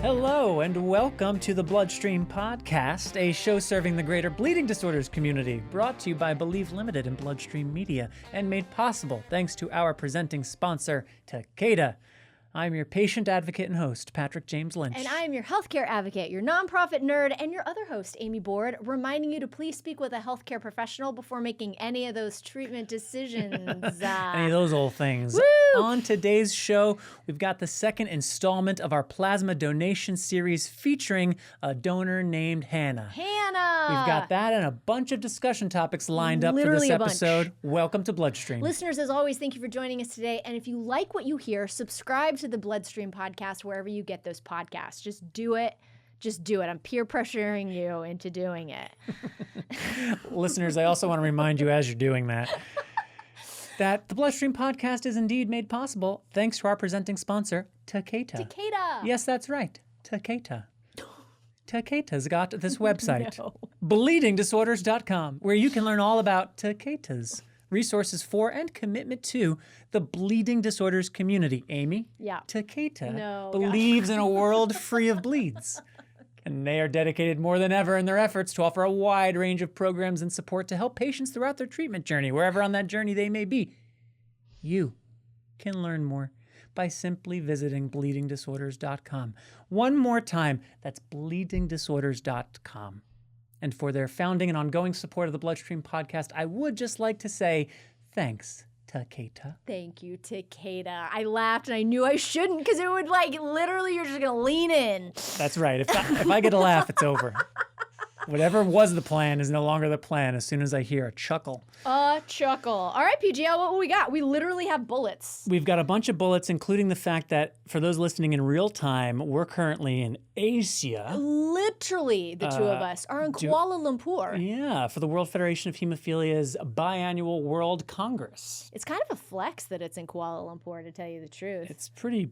Hello and welcome to the Bloodstream Podcast, a show serving the greater bleeding disorders community, brought to you by Believe Limited and Bloodstream Media, and made possible thanks to our presenting sponsor, Takeda. I'm your patient advocate and host, Patrick James Lynch. And I am your healthcare advocate, your nonprofit nerd, and your other host, Amy Board, reminding you to please speak with a healthcare professional before making any of those treatment decisions. Any of those old things. Woo! On today's show, we've got the second installment of our plasma donation series featuring a donor named Hannah. We've got that and a bunch of discussion topics lined up for this episode. Welcome to Bloodstream. Listeners, as always, thank you for joining us today. And if you like what you hear, subscribe to the Bloodstream Podcast wherever you get those podcasts. Just do it. Just do it. I'm peer pressuring you into doing it. Listeners, I also want to remind you as you're doing that, that the Bloodstream Podcast is indeed made possible thanks to our presenting sponsor, Takeda. Takeda. Yes, that's right. Takeda. Takeda's got this website, bleedingdisorders.com, where you can learn all about Takeda's resources for and commitment to the bleeding disorders community. Amy? Yeah. Takeda believes in a world free of bleeds. And they are dedicated more than ever in their efforts to offer a wide range of programs and support to help patients throughout their treatment journey, wherever on that journey they may be. You can learn more by simply visiting bleedingdisorders.com. One more time, that's bleedingdisorders.com. And for their founding and ongoing support of the Bloodstream Podcast, I would just like to say thanks, Takeda. Thank you, Takeda. I laughed and I knew I shouldn't because it would literally you're just going to lean in. That's right. If I get a laugh, it's over. Whatever was the plan is no longer the plan as soon as I hear a chuckle. A chuckle. All right, PGL, what we got? We literally have bullets. We've got a bunch of bullets, including the fact that for those listening in real time, we're currently in Asia. Literally, the two of us are in Kuala Lumpur. Yeah, for the World Federation of Hemophilia's biannual World Congress. It's kind of a flex that it's in Kuala Lumpur, to tell you the truth. It's pretty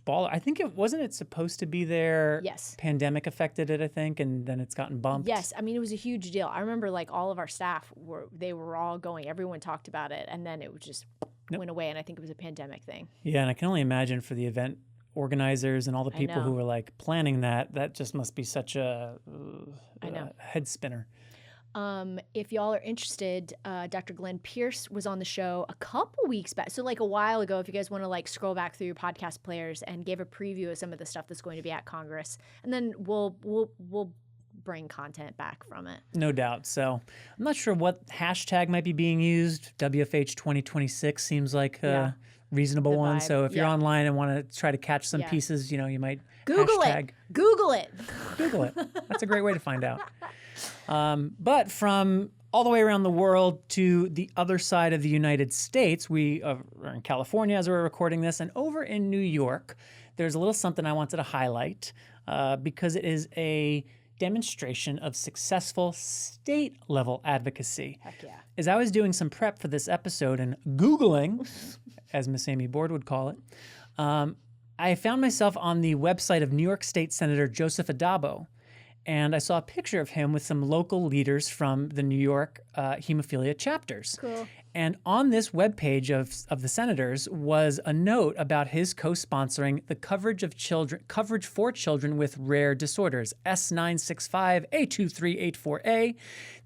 baller. I think it supposed to be there. Yes. Pandemic affected it, I think, and then it's gotten bumped. Yes, I mean, it was a huge deal. I remember all of our staff were all going. Everyone talked about it, and then it just went away, and I think it was a pandemic thing. Yeah, and I can only imagine for the event organizers and all the people who were planning that just must be such a head spinner. If y'all are interested, Dr. Glenn Pierce was on the show a couple weeks back. So a while ago, if you guys want to scroll back through your podcast players, and gave a preview of some of the stuff that's going to be at Congress. And then we'll bring content back from it. No doubt. So I'm not sure what hashtag might be being used. WFH 2026 seems like a reasonable one. So if you're online and want to try to catch some pieces, you might Google hashtag. it. Google it. Google it. That's a great way to find out. But from all the way around the world to the other side of the United States, we are in California as we're recording this, and over in New York, there's a little something I wanted to highlight because it is a demonstration of successful state-level advocacy. Heck yeah. As I was doing some prep for this episode and Googling, as Miss Amy Board would call it, I found myself on the website of New York State Senator Joseph Addabbo, and I saw a picture of him with some local leaders from the New York hemophilia chapters. Cool. And on this webpage of the senators was a note about his co-sponsoring the coverage for children with rare disorders, S965A2384A.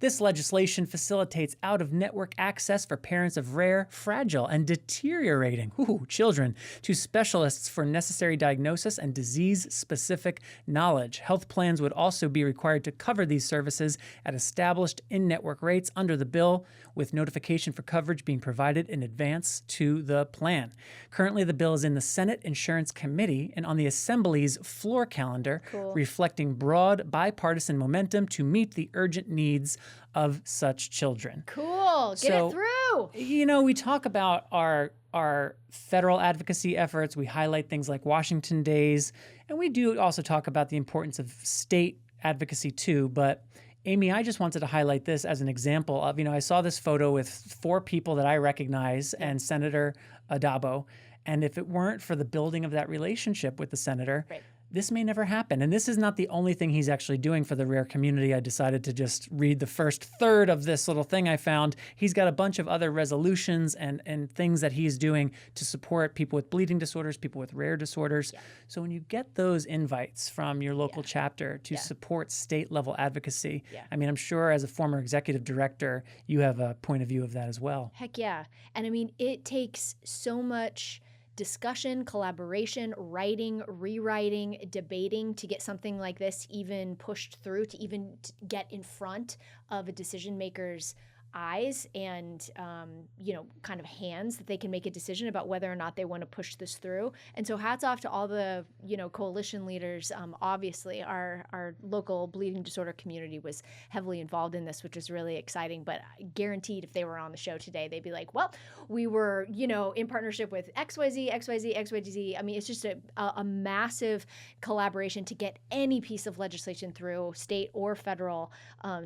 This legislation facilitates out-of-network access for parents of rare, fragile, and deteriorating children to specialists for necessary diagnosis and disease-specific knowledge. Health plans would also be required to cover these services at established in-network rates under the bill, with notification for coverage being provided in advance to the plan. Currently, the bill is in the Senate Insurance Committee and on the Assembly's floor calendar, reflecting broad bipartisan momentum to meet the urgent needs of such children. Cool. Get it through. We talk about our federal advocacy efforts. We highlight things like Washington Days, and we do also talk about the importance of state advocacy too, but Amy, I just wanted to highlight this as an example of, I saw this photo with 4 people that I recognize and Senator Addabbo, and if it weren't for the building of that relationship with the senator, this may never happen. And this is not the only thing he's actually doing for the rare community. I decided to just read the first third of this little thing I found. He's got a bunch of other resolutions and things that he's doing to support people with bleeding disorders, people with rare disorders. Yeah. So when you get those invites from your local chapter to support state level advocacy, I mean, I'm sure as a former executive director, you have a point of view of that as well. Heck yeah. And I mean, it takes so much discussion, collaboration, writing, rewriting, debating to get something like this even pushed through, to even get in front of a decision maker's eyes and, kind of hands, that they can make a decision about whether or not they want to push this through. And so hats off to all the, coalition leaders. Obviously, our local bleeding disorder community was heavily involved in this, which was really exciting. But guaranteed if they were on the show today, they'd be like, well, we were, in partnership with XYZ, XYZ, XYZ. I mean, it's just a massive collaboration to get any piece of legislation through, state or federal.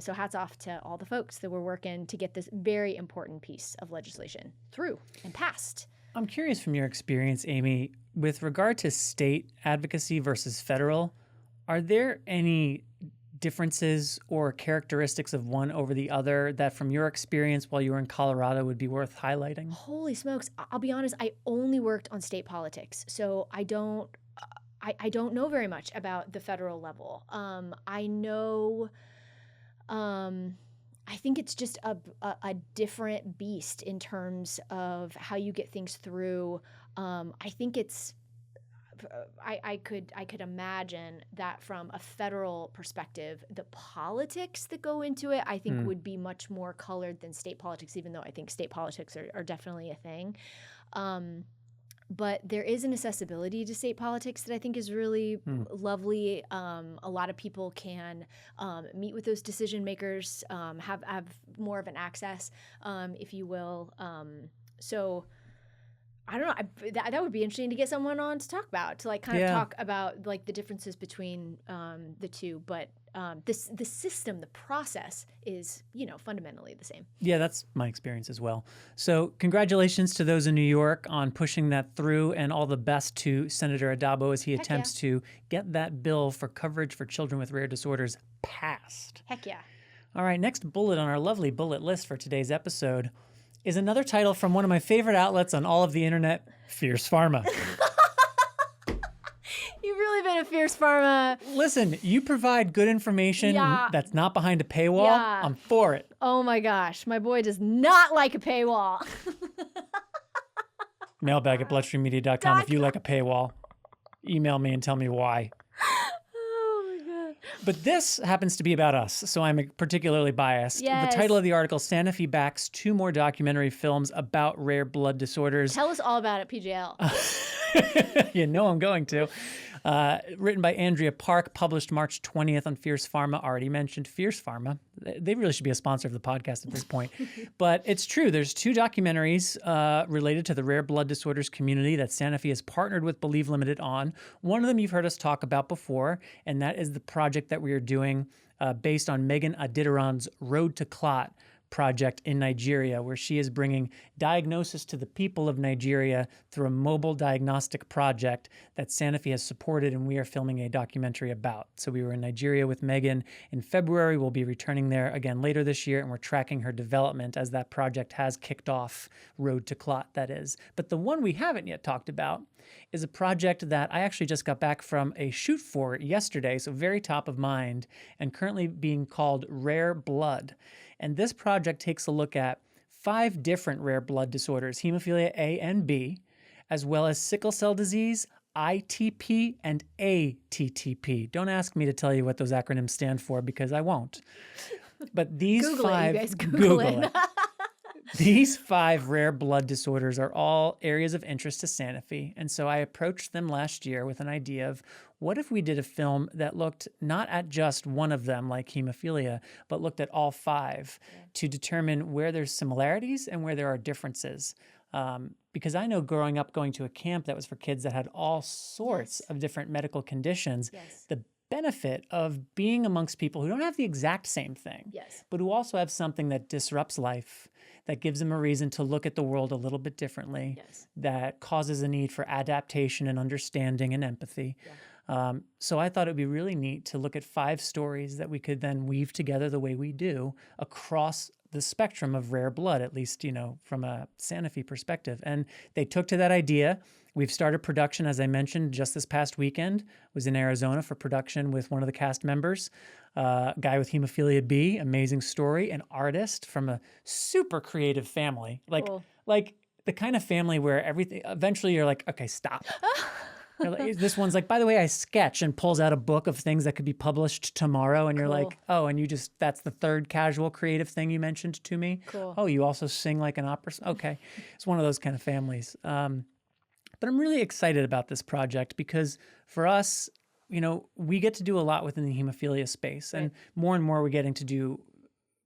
So hats off to all the folks that were working to get this very important piece of legislation through and passed. I'm curious from your experience, Amy, with regard to state advocacy versus federal, are there any differences or characteristics of one over the other that from your experience while you were in Colorado would be worth highlighting? Holy smokes. I'll be honest, I only worked on state politics, so I don't know very much about the federal level. I know... I think it's just a different beast in terms of how you get things through. I think it's I could imagine that from a federal perspective, the politics that go into it, I think would be much more colored than state politics, even though I think state politics are definitely a thing. But there is an accessibility to state politics that I think is really lovely. A lot of people can meet with those decision makers, have more of an access, if you will. So I don't know. That would be interesting to get someone on to talk about, to kind of talk about the differences between the two. But the system, the process is, fundamentally the same. Yeah, that's my experience as well. So congratulations to those in New York on pushing that through, and all the best to Senator Addabbo as he attempts to get that bill for coverage for children with rare disorders passed. Heck yeah. All right, next bullet on our lovely bullet list for today's episode is another title from one of my favorite outlets on all of the internet, Fierce Pharma. You've really been a Fierce Pharma. Listen, you provide good information that's not behind a paywall. Yeah. I'm for it. Oh my gosh, my boy does not like a paywall. Mailbag at bloodstreammedia.com if you like a paywall. Email me and tell me why. But this happens to be about us, so I'm particularly biased. Yes. The title of the article, Sanofi backs 2 more documentary films about rare blood disorders. Tell us all about it, PJL. You know I'm going to. Written by Andrea Park, published March 20th on Fierce Pharma. Already mentioned Fierce Pharma. They really should be a sponsor of the podcast at this point. But it's true. There's 2 documentaries related to the rare blood disorders community that Sanofi has partnered with Believe Limited on. One of them you've heard us talk about before, and that is the project that we are doing based on Megan Aditiran's Road to Clot project in Nigeria, where she is bringing diagnosis to the people of Nigeria through a mobile diagnostic project that Sanofi has supported, and we are filming a documentary about. So we were in Nigeria with Megan in February. We'll be returning there again later this year, and we're tracking her development as that project has kicked off, Road to Clot, that is. But the one we haven't yet talked about is a project that I actually just got back from a shoot for yesterday, so very top of mind, and currently being called Rare Blood. And this project takes a look at 5 different rare blood disorders, hemophilia A and B, as well as sickle cell disease, ITP, and ATTP. Don't ask me to tell you what those acronyms stand for, because I won't. But these Google 5... it, you guys. Google it. These 5 rare blood disorders are all areas of interest to Sanofi, and so I approached them last year with an idea of what if we did a film that looked not at just one of them, like hemophilia, but looked at all 5 to determine where there's similarities and where there are differences. Because I know growing up going to a camp that was for kids that had all sorts of different medical conditions, the benefit of being amongst people who don't have the exact same thing, but who also have something that disrupts life, that gives them a reason to look at the world a little bit differently, that causes a need for adaptation and understanding and empathy. So I thought it would be really neat to look at 5 stories that we could then weave together the way we do across the spectrum of rare blood, at least, from a Sanofi perspective. And they took to that idea. We've started production, as I mentioned, just this past weekend. Was in Arizona for production with one of the cast members, a guy with hemophilia B, amazing story, an artist from a super creative family, Cool. like the kind of family where everything, eventually you're like, okay, stop. This one's like, by the way, I sketch, and pulls out a book of things that could be published tomorrow. And you're Cool. like, oh, and that's the third casual creative thing you mentioned to me. Cool. Oh, you also sing like an opera. Okay. It's one of those kind of families. But I'm really excited about this project because for us, we get to do a lot within the hemophilia space, and more we're getting to do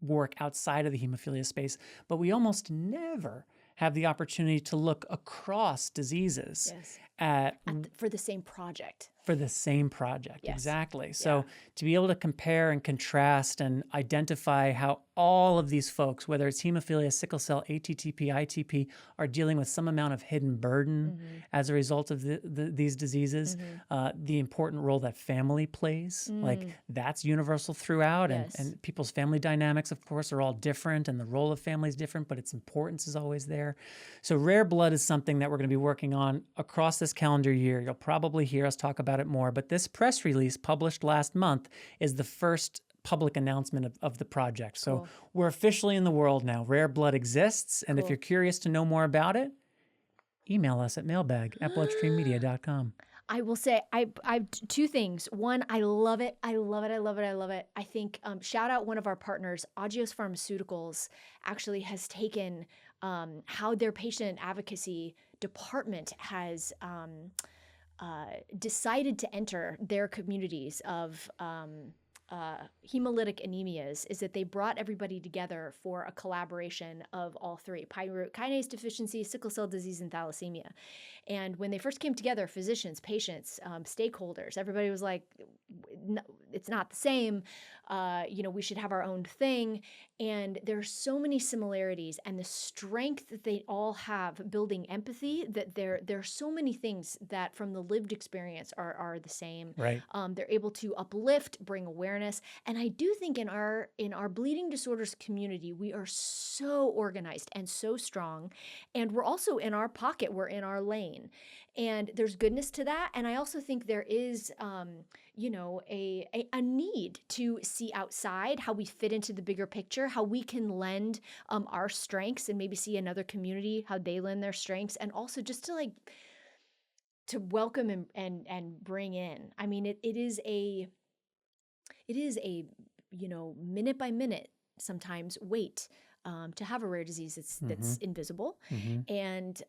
work outside of the hemophilia space, but we almost never have the opportunity to look across diseases for the same project. For the same project, Yes. exactly. So to be able to compare and contrast and identify how all of these folks, whether it's hemophilia, sickle cell, ATTP, ITP, are dealing with some amount of hidden burden as a result of these diseases, the important role that family plays, like that's universal throughout, Yes. and people's family dynamics, of course, are all different, and the role of family is different, but its importance is always there. So rare blood is something that we're going to be working on across this calendar year. You'll probably hear us talk about it more, but this press release published last month is the first public announcement of the project. So we're officially in the world now. Rare blood exists, and if you're curious to know more about it, email us at mailbag@bloodstreammedia.com. I will say I have 2 things. One, I love it. I love it. I love it. I love it. I think shout out one of our partners, Agios Pharmaceuticals, actually has taken how their patient advocacy department has decided to enter their communities of hemolytic anemias, is that they brought everybody together for a collaboration of all 3, pyruvate kinase deficiency, sickle cell disease, and thalassemia. And when they first came together, physicians, patients, stakeholders, everybody was like, it's not the same. We should have our own thing. And there's so many similarities, and the strength that they all have building empathy, that there are so many things that from the lived experience are the same. Right. They're able to uplift, bring awareness. And I do think in our bleeding disorders community, we are so organized and so strong. And we're also in our pocket, we're in our lane. And there's goodness to that. And I also think there is a need to see outside how we fit into the bigger picture, how we can lend our strengths, and maybe see another community, how they lend their strengths, and also just to welcome and bring in. I mean, it is a minute by minute sometimes wait to have a rare disease that's invisible, and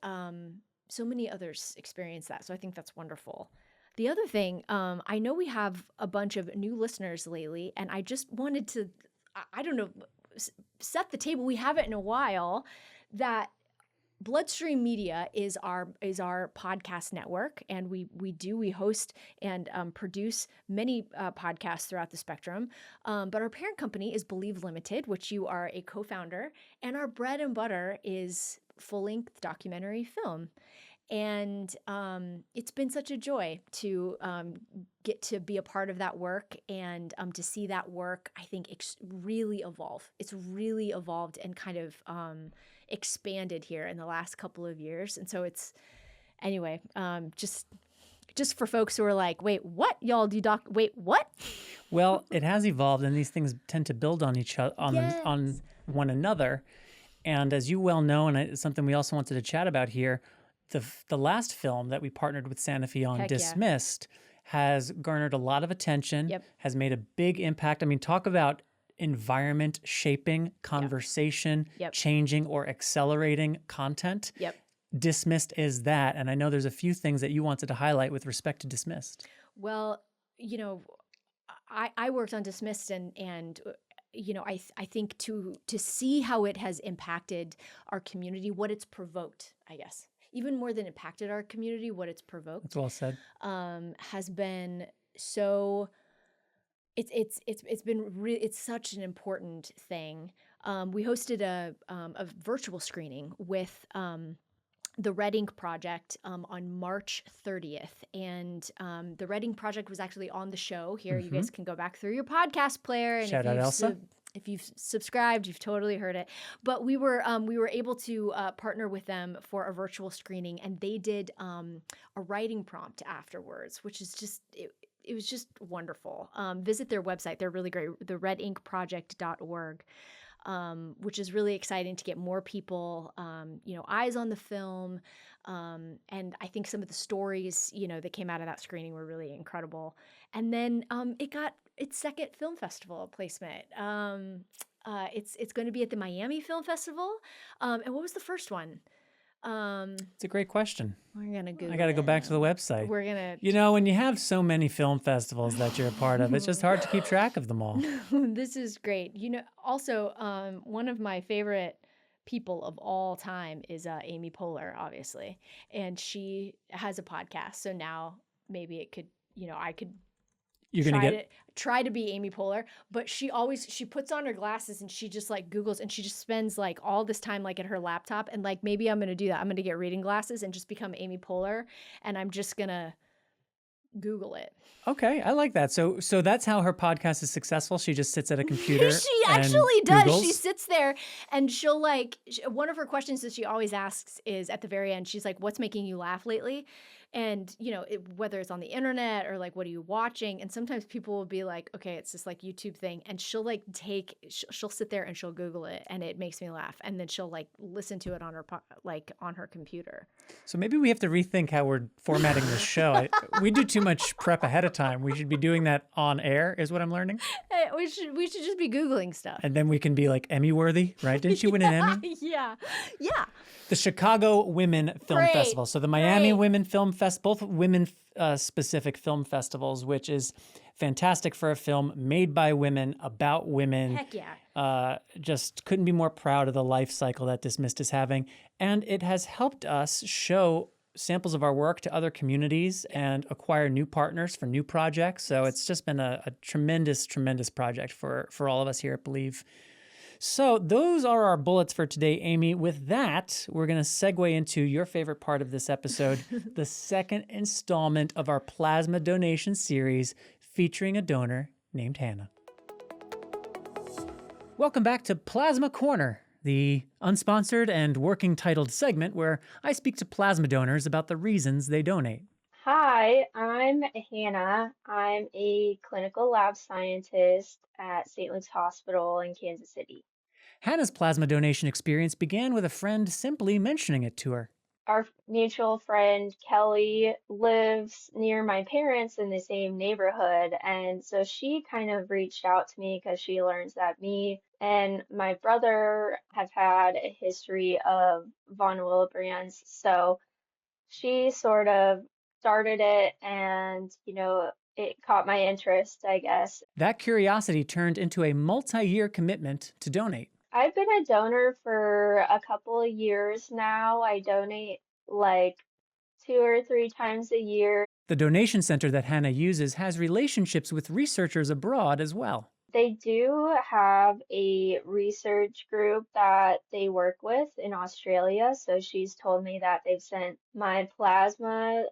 so many others experience that. So I think that's wonderful. The other thing, I know we have a bunch of new listeners lately, and I just wanted to, set the table. We haven't in a while. That Bloodstream Media is our podcast network, and we host and produce many podcasts throughout the spectrum. But our parent company is Believe Limited, which you are a co-founder, and our bread and butter is full-length documentary film. And it's been such a joy to get to be a part of that work, and to see that work, I think, really evolve. It's really evolved and kind of expanded here in the last couple of years. And so it's, anyway, just for folks who are like, wait, what? Y'all do wait, what? Well, it has evolved, and these things tend to build on each other, on one another. And as you well know, and it's something we also wanted to chat about here, the last film that we partnered with Sanofi on, Dismissed, has garnered a lot of attention, has made a big impact. I mean, talk about environment shaping, conversation, changing or accelerating content. Dismissed is that. And I know there's a few things that you wanted to highlight with respect to Dismissed. Well, I worked on Dismissed, and I think to see how it has impacted our community, what it's provoked, I guess, even more than impacted our community, what it's provoked. That's well said. Has been so. It's such an important thing. We hosted a virtual screening with the Red Ink Project on March 30th. And the Red Ink Project was actually on the show here. You guys can go back through your podcast player. And Shout out Elsa. if you've subscribed, you've totally heard it. But we were able to partner with them for a virtual screening, and they did a writing prompt afterwards, which is just it was just wonderful. Visit their website; they're really great. The redinkproject.org. Which is really exciting to get more people, eyes on the film. And I think some of the stories, that came out of that screening were really incredible. And then it got its second film festival placement. It's going to be at the Miami Film Festival. And what was the first one? It's a great question. We're going to Google I got to go back to the website. We're going to... when you have so many film festivals that you're a part of, it's just hard to keep track of them all. This is great. Also, one of my favorite people of all time is Amy Poehler, obviously. And she has a podcast. So now maybe it could, I could try to be Amy Poehler, but she puts on her glasses and she just like Googles, and she just spends like all this time like at her laptop, and like maybe I'm going to do that. I'm going to get reading glasses and just become Amy Poehler, and I'm just going to Google it. Okay, I like that. So that's how her podcast is successful. She just sits at a computer. She actually does. Googles. She sits there and she'll one of her questions that she always asks is at the very end, she's like, "What's making you laugh lately?" And, whether it's on the internet or like, what are you watching? And sometimes people will be like, okay, it's this like YouTube thing. And she'll she'll sit there and she'll Google it, and it makes me laugh. And then she'll like listen to it on her, on her computer. So maybe we have to rethink how we're formatting this show. We do too much prep ahead of time. We should be doing that on air, is what I'm learning. We should just be Googling stuff. And then we can be like Emmy worthy, right? Didn't you win an Emmy? Yeah. The Chicago Women Film Festival. So the Miami Women Film Fest, both women specific film festivals, which is fantastic for a film made by women, about women. Heck yeah. Just couldn't be more proud of the life cycle that Dismissed is having. And it has helped us show samples of our work to other communities and acquire new partners for new projects. So it's just been a tremendous, tremendous project for all of us here at Believe. So those are our bullets for today, Amy. With that, we're going to segue into your favorite part of this episode, the second installment of our plasma donation series featuring a donor named Hannah. Welcome back to Plasma Corner, the unsponsored and working titled segment where I speak to plasma donors about the reasons they donate. Hi, I'm Hannah. I'm a clinical lab scientist at St. Luke's Hospital in Kansas City. Hannah's plasma donation experience began with a friend simply mentioning it to her. Our mutual friend Kelly lives near my parents in the same neighborhood, and so she kind of reached out to me because she learns that me and my brother have had a history of von Willebrand's, so she sort of started it, and it caught my interest, I guess. That curiosity turned into a multi-year commitment to donate. I've been a donor for a couple of years now. I donate like 2 or 3 times a year. The donation center that Hannah uses has relationships with researchers abroad as well. They do have a research group that they work with in Australia. So she's told me that they've sent my plasma,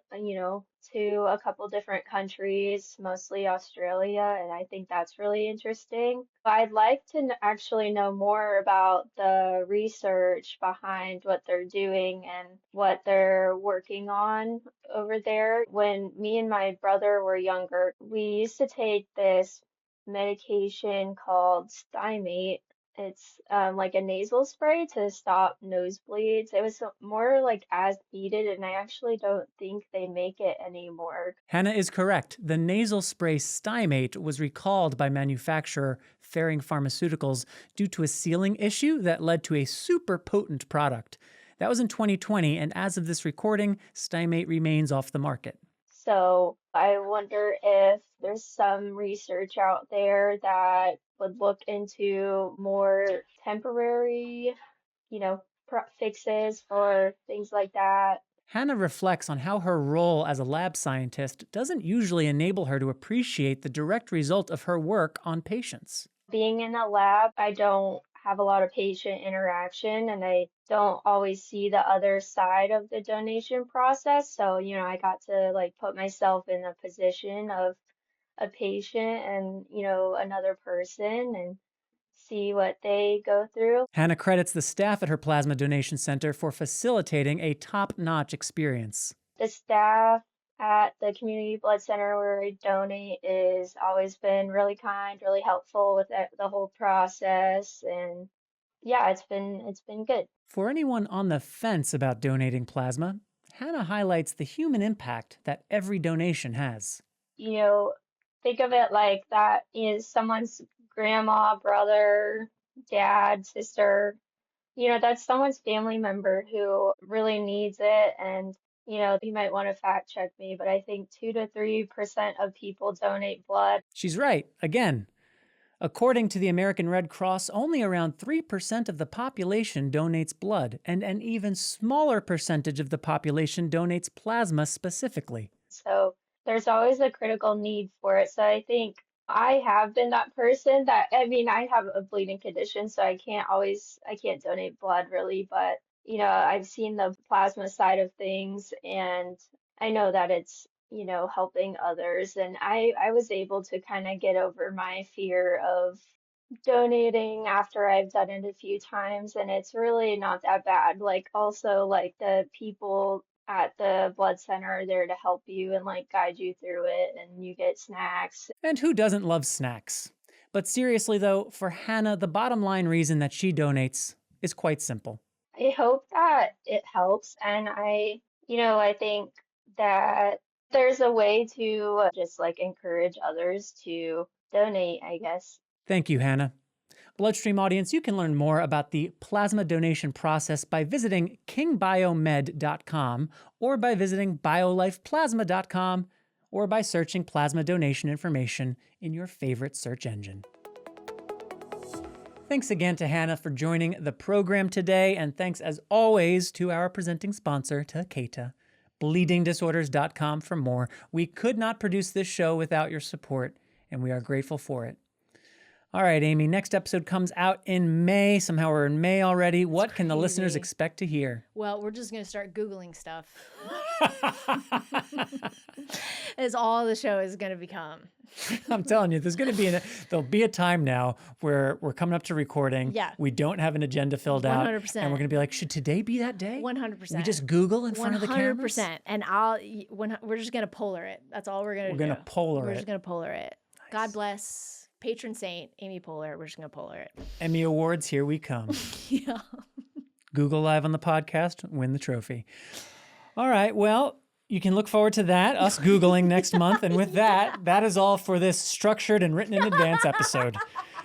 to a couple different countries, mostly Australia, and I think that's really interesting. I'd like to actually know more about the research behind what they're doing and what they're working on over there. When me and my brother were younger, we used to take this medication called Stymate. It's like a nasal spray to stop nosebleeds. It was more like as needed, and I actually don't think they make it anymore. Hannah is correct. The nasal spray Stymate was recalled by manufacturer Ferring Pharmaceuticals due to a sealing issue that led to a super potent product. That was in 2020, and as of this recording, Stymate remains off the market. So I wonder if there's some research out there that would look into more temporary, fixes for things like that. Hannah reflects on how her role as a lab scientist doesn't usually enable her to appreciate the direct result of her work on patients. Being in a lab, I don't have a lot of patient interaction and I don't always see the other side of the donation process. So, I got to like put myself in the position of a patient and, another person and see what they go through. Hannah credits the staff at her plasma donation center for facilitating a top-notch experience. The staff at the community blood center where I donate is always been really kind, really helpful with the whole process, and yeah, it's been good. For anyone on the fence about donating plasma, Hannah highlights the human impact that every donation has. You know, think of it like that is someone's grandma, brother, dad, sister. That's someone's family member who really needs it. And, you might want to fact check me, but I think 2 to 3% of people donate blood. She's right, again. According to the American Red Cross, only around 3% of the population donates blood, and an even smaller percentage of the population donates plasma specifically. So there's always a critical need for it. So I think I have been that person I have a bleeding condition, so I can't donate blood really, but I've seen the plasma side of things and I know that it's, helping others. And I was able to kind of get over my fear of donating after I've done it a few times, and it's really not that bad. Like also like the people at the blood center are there to help you and like guide you through it, and you get snacks. And who doesn't love snacks? But seriously though, for Hannah, the bottom line reason that she donates is quite simple. I hope that it helps, and I think that there's a way to just like encourage others to donate, I guess. Thank you, Hannah. Bloodstream audience, you can learn more about the plasma donation process by visiting kingbiomed.com or by visiting biolifeplasma.com or by searching plasma donation information in your favorite search engine. Thanks again to Hannah for joining the program today, and thanks as always to our presenting sponsor, Takeda, bleedingdisorders.com for more. We could not produce this show without your support, and we are grateful for it. All right, Amy, next episode comes out in May. Somehow we're in May already. What can the listeners expect to hear? Well, we're just going to start Googling stuff. Is all the show is going to become. I'm telling you, there'll be a time now where we're coming up to recording. Yeah. We don't have an agenda filled out. 100%. And we're going to be like, should today be that day? 100%. We just Google in front of the cameras? 100%. And we're just going to polar it. That's all we're going to do. We're going to polar it. We're just going to polar it. Nice. God bless. Patron saint, Amy Poehler. We're just going to polar it. Emmy Awards, here we come. Yeah. Google Live on the podcast, win the trophy. All right, well, you can look forward to that, us Googling next month. And with that is all for this structured and written in advance episode.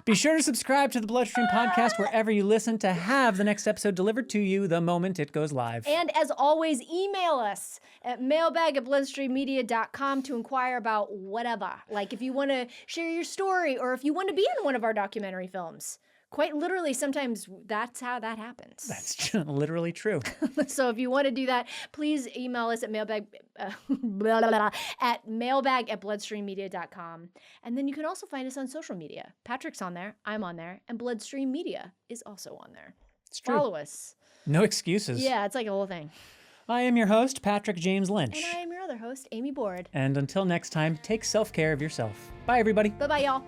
Be sure to subscribe to the Bloodstream Podcast wherever you listen to have the next episode delivered to you the moment it goes live. And as always, email us at mailbag@bloodstreammedia.com to inquire about whatever. Like if you want to share your story or if you want to be in one of our documentary films. Quite literally, sometimes that's how that happens. That's literally true. So if you want to do that, please email us at mailbag@bloodstreammedia.com. And then you can also find us on social media. Patrick's on there, I'm on there, and Bloodstream Media is also on there. It's true. Follow us. No excuses. Yeah, it's like a whole thing. I am your host, Patrick James Lynch. And I am your other host, Amy Board. And until next time, take self-care of yourself. Bye, everybody. Bye-bye, y'all.